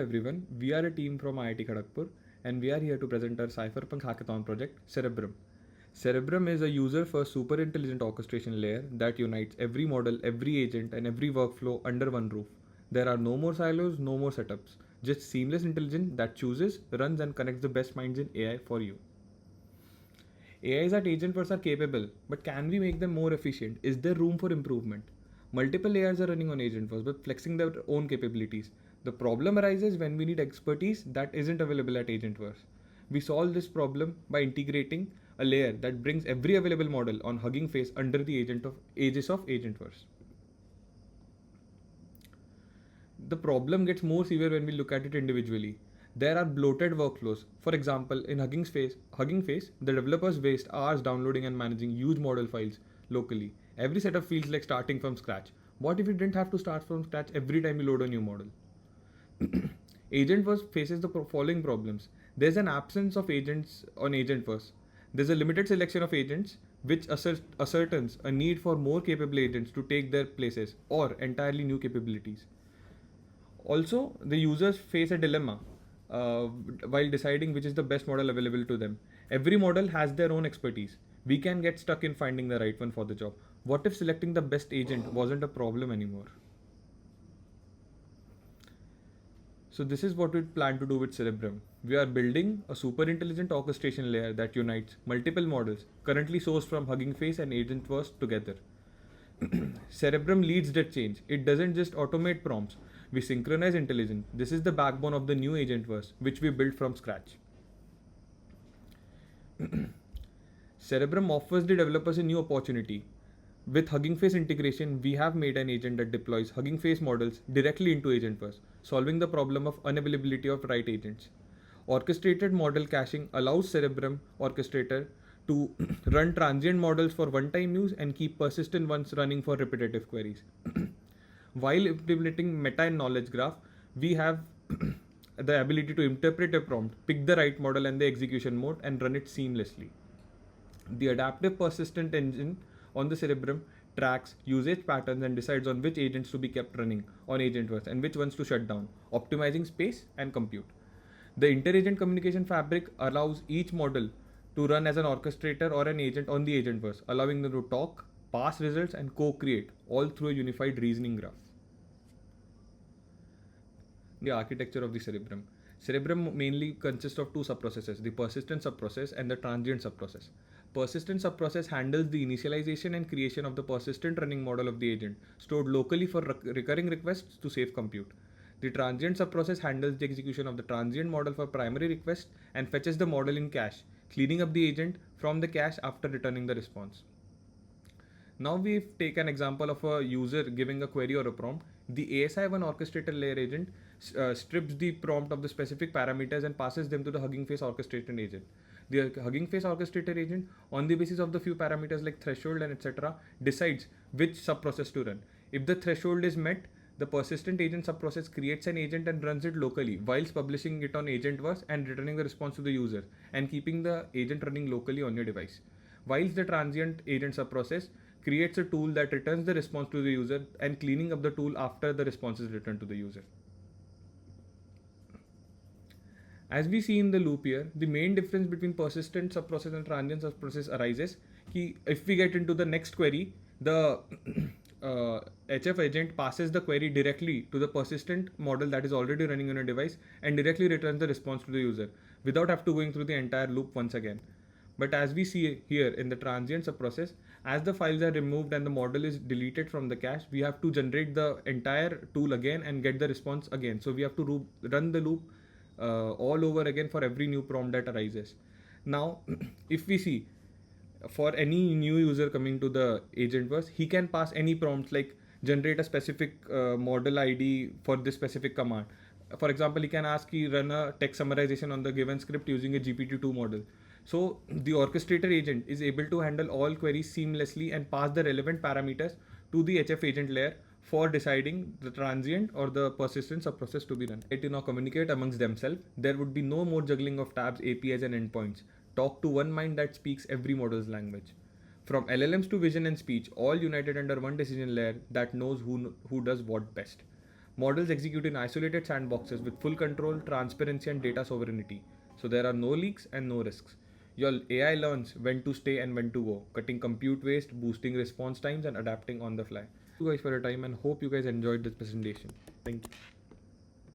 Everyone, we are a team from IIT Kharagpur and we are here to present our CypherPunk Hackathon project, Cerebrum. Cerebrum is a user-first super intelligent orchestration layer that unites every model, every agent, and every workflow under one roof. There are no more silos, no more setups, just seamless intelligence that chooses, runs, and connects the best minds in AI for you. AIs at Agentverse are capable, but can we make them more efficient? Is there room for improvement? Multiple AIs are running on Agentverse, but flexing their own capabilities. The problem arises when we need expertise that isn't available at Agentverse. We solve this problem by integrating a layer that brings every available model on Hugging Face under the aegis of Agentverse. The problem gets more severe when we look at it individually. There are bloated workflows. For example, in Hugging Face, the developers waste hours downloading and managing huge model files locally. Every setup feels like starting from scratch. What if you didn't have to start from scratch every time you load a new model? Agentverse faces the following problems. There's an absence of agents on Agentverse. There's a limited selection of agents, which ascertains a need for more capable agents to take their places or entirely new capabilities. Also, the users face a dilemma while deciding which is the best model available to them. Every model has their own expertise. We can get stuck in finding the right one for the job. What if selecting the best agent wasn't a problem anymore? So this is what we plan to do with Cerebrum. We are building a super intelligent orchestration layer that unites multiple models currently sourced from Hugging Face and Agentverse together. Cerebrum leads that change. It doesn't just automate prompts. We synchronize intelligence. This is the backbone of the new Agentverse, which we built from scratch. Cerebrum offers the developers a new opportunity. With Hugging Face integration, we have made an agent that deploys Hugging Face models directly into Agentverse, solving the problem of unavailability of right agents. Orchestrated model caching allows Cerebrum orchestrator to run transient models for one-time use and keep persistent ones running for repetitive queries. While implementing meta and knowledge graph, we have the ability to interpret a prompt, pick the right model and the execution mode, and run it seamlessly. The adaptive persistent engine on the Cerebrum tracks usage patterns and decides on which agents to be kept running on Agentverse and which ones to shut down, optimizing space and compute. The inter-agent communication fabric allows each model to run as an orchestrator or an agent on the Agentverse, allowing them to talk, pass results, and co-create, all through a unified reasoning graph. The architecture of the Cerebrum. Cerebrum mainly consists of two subprocesses, the persistent subprocess and the transient subprocess. Persistent subprocess handles the initialization and creation of the persistent running model of the agent, stored locally for recurring requests to save compute. The transient subprocess handles the execution of the transient model for primary requests and fetches the model in cache, cleaning up the agent from the cache after returning the response. Now we take an example of a user giving a query or a prompt. The ASI1 orchestrator layer agent strips the prompt of the specific parameters and passes them to the Hugging Face orchestrator agent. The Hugging Face orchestrator agent, on the basis of the few parameters like threshold and etc., decides which subprocess to run. If the threshold is met, the persistent agent subprocess creates an agent and runs it locally, whilst publishing it on Agentverse and returning the response to the user, and keeping the agent running locally on your device. Whilst the transient agent subprocess creates a tool that returns the response to the user and cleaning up the tool after the response is returned to the user. As we see in the loop here, the main difference between persistent subprocess and transient subprocess arises कि if we get into the next query, the HF agent passes the query directly to the persistent model that is already running on a device and directly returns the response to the user without have to going through the entire loop once again. But as we see here in the transient subprocess, as the files are removed and the model is deleted from the cache, we have to generate the entire tool again and get the response again. So we have to run the loop all over again for every new prompt that arises. Now, if we see for any new user coming to the Agentverse, he can pass any prompts like generate a specific model ID for this specific command. For example, he can ask he run a text summarization on the given script using a GPT-2 model. So the orchestrator agent is able to handle all queries seamlessly and pass the relevant parameters to the HF agent layer for deciding the transient or the persistent subprocess to be run. To now communicate amongst themselves, there would be no more juggling of tabs, APIs and endpoints. Talk to one mind that speaks every model's language. From LLMs to vision and speech, all united under one decision layer that knows who does what best. Models execute in isolated sandboxes with full control, transparency, and data sovereignty. So there are no leaks and no risks. Your AI learns when to stay and when to go, cutting compute waste, boosting response times, and adapting on the fly. Thank you guys for your time and hope you guys enjoyed this presentation. Thank you.